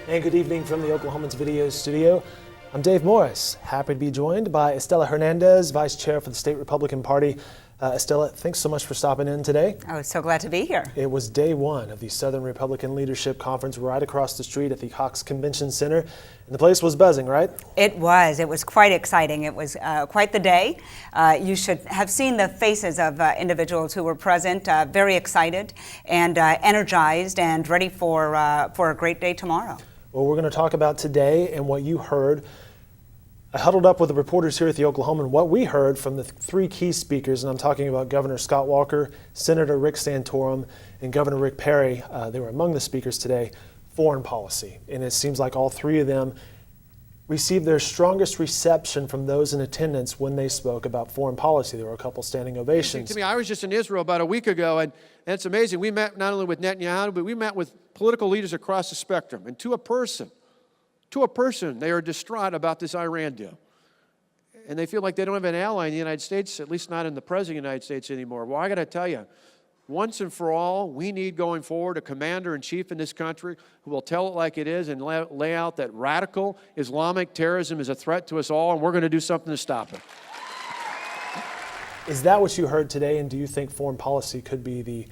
And good evening from the Oklahomans Video Studio. I'm Dave Morris, happy to be joined by Estela Hernandez, Vice Chair for the State Republican Party. Estela, thanks so much for stopping in today. I was so glad to be here. It was day one of the Southern Republican Leadership Conference right across the street at the Cox Convention Center. And the place was buzzing, right? It was quite exciting. It was quite the day. You should have seen the faces of individuals who were present, very excited and energized and ready for a great day tomorrow. Well, we're going to talk about today and what you heard. I huddled up with the reporters here at the Oklahoman what we heard from the three key speakers, and I'm talking about Governor Scott Walker, Senator Rick Santorum, and Governor Rick Perry. They were among the speakers today. Foreign policy, and it seems like all three of them received their strongest reception from those in attendance when they spoke about foreign policy. There were a couple standing ovations. To me, I was just in Israel about a week ago, and it's amazing. We met not only with Netanyahu, but we met with political leaders across the spectrum, and to a person, they are distraught about this Iran deal. And they feel like they don't have an ally in the United States, at least not in the President of the United States anymore. Well, I got to tell you, once and for all, we need going forward a commander-in-chief in this country who will tell it like it is and lay out that radical Islamic terrorism is a threat to us all, and we're going to do something to stop it. Is that what you heard today, and do you think foreign policy could be the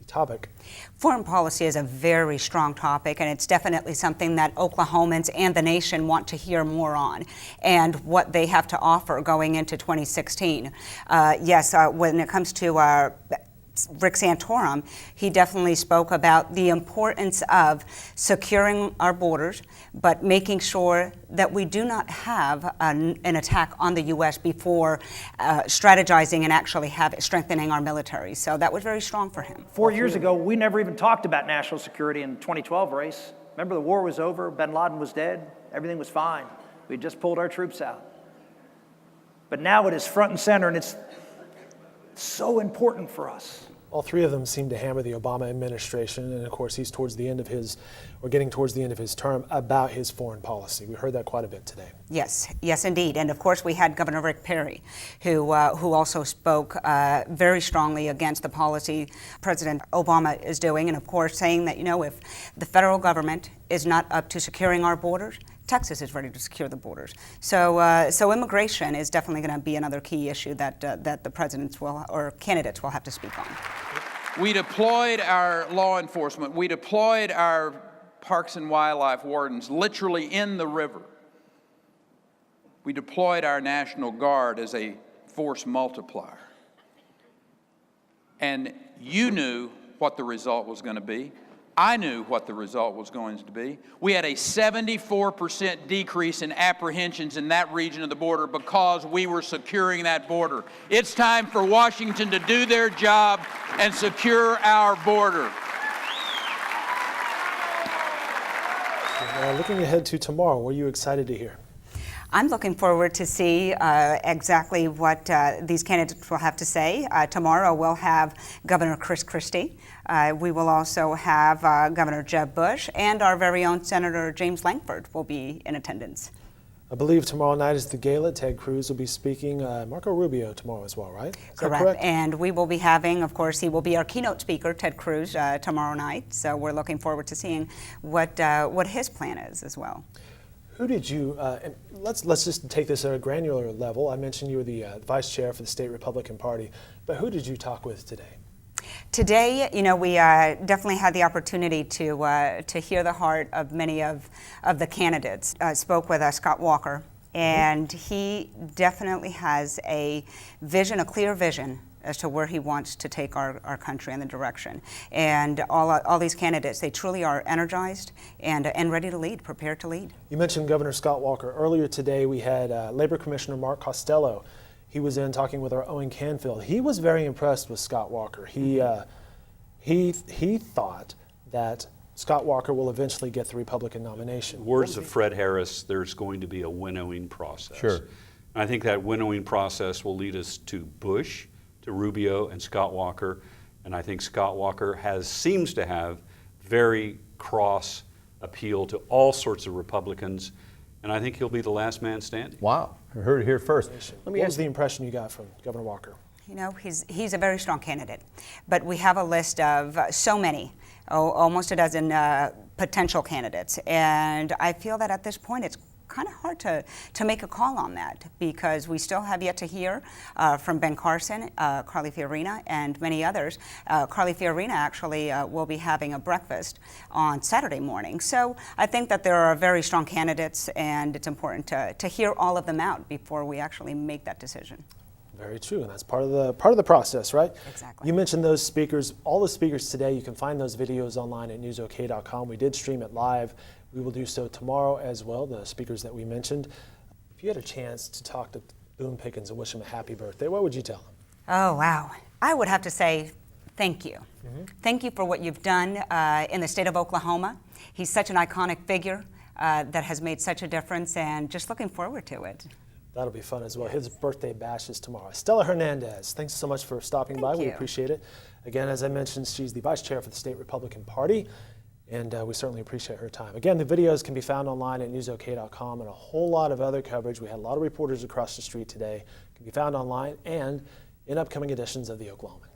topic? Foreign policy is a very strong topic, and it's definitely something that Oklahomans and the nation want to hear more on, and what they have to offer going into 2016. When it comes to Rick Santorum, he definitely spoke about the importance of securing our borders, but making sure that we do not have an attack on the U.S. before strategizing and actually strengthening our military. So that was very strong for him. 4 years ago, we never even talked about national security in the 2012 race. Remember, the war was over, bin Laden was dead, everything was fine. We had just pulled our troops out. But now it is front and center, and it's so important for us. All three of them seem to hammer the Obama administration, and of course he's getting towards the end of his term, about his foreign policy. We heard that quite a bit today. Yes, indeed. And of course we had Governor Rick Perry, who also spoke very strongly against the policy President Obama is doing, and of course saying that, if the federal government is not up to securing our borders, Texas is ready to secure the borders. So immigration is definitely going to be another key issue that the candidates will have to speak on. We deployed our law enforcement. We deployed our parks and wildlife wardens literally in the river. We deployed our National Guard as a force multiplier. And you knew what the result was going to be. I knew what the result was going to be. We had a 74% decrease in apprehensions in that region of the border because we were securing that border. It's time for Washington to do their job and secure our border. Looking ahead to tomorrow, what are you excited to hear? I'm looking forward to see exactly what these candidates will have to say. Tomorrow we'll have Governor Chris Christie. We will also have Governor Jeb Bush, and our very own Senator James Lankford will be in attendance. I believe tomorrow night is the gala. Ted Cruz will be speaking. Marco Rubio tomorrow as well, right? Is that correct? And we will be having, of course, he will be our keynote speaker, Ted Cruz, tomorrow night. So we're looking forward to seeing what his plan is as well. Who did you, and let's just take this at a granular level. I mentioned you were the vice chair for the State Republican Party, but who did you talk with today? Today, we definitely had the opportunity to hear the heart of many of the candidates. Spoke with Scott Walker, and he definitely has a clear vision as to where he wants to take our country and the direction. And all these candidates, they truly are energized and ready to lead, prepared to lead. You mentioned Governor Scott Walker. Earlier today we had Labor Commissioner Mark Costello. He was in talking with our Owen Canfield. He was very impressed with Scott Walker. He thought that Scott Walker will eventually get the Republican nomination. Words of Fred Harris, there's going to be a winnowing process. Sure. And I think that winnowing process will lead us to Bush, to Rubio, and Scott Walker. And I think Scott Walker seems to have very cross appeal to all sorts of Republicans. And I think he'll be the last man standing. Wow, I heard it here first. What was the impression you got from Governor Walker? He's a very strong candidate, but we have a list of so many almost a dozen potential candidates. And I feel that at this point it's kind of hard to make a call on that, because we still have yet to hear from Ben Carson, Carly Fiorina, and many others. Carly Fiorina actually will be having a breakfast on Saturday morning. So I think that there are very strong candidates, and it's important to hear all of them out before we actually make that decision. Very true, and that's part of the process, right? Exactly. You mentioned those speakers, all the speakers today. You can find those videos online at newsok.com. We did stream it live. We will do so tomorrow as well, the speakers that we mentioned. If you had a chance to talk to Boone Pickens and wish him a happy birthday, what would you tell him? Oh, wow. I would have to say thank you. Thank you for what you've done in the state of Oklahoma. He's such an iconic figure that has made such a difference, and just looking forward to it. That'll be fun as well. His birthday bash is tomorrow. Estela Hernandez, thanks so much for stopping by. Thank We you. appreciate it. Again, as I mentioned, she's the vice chair for the state Republican Party, and we certainly appreciate her time. Again, the videos can be found online at newsok.com, and a whole lot of other coverage. We had a lot of reporters across the street today. Can be found online and in upcoming editions of the Oklahoman.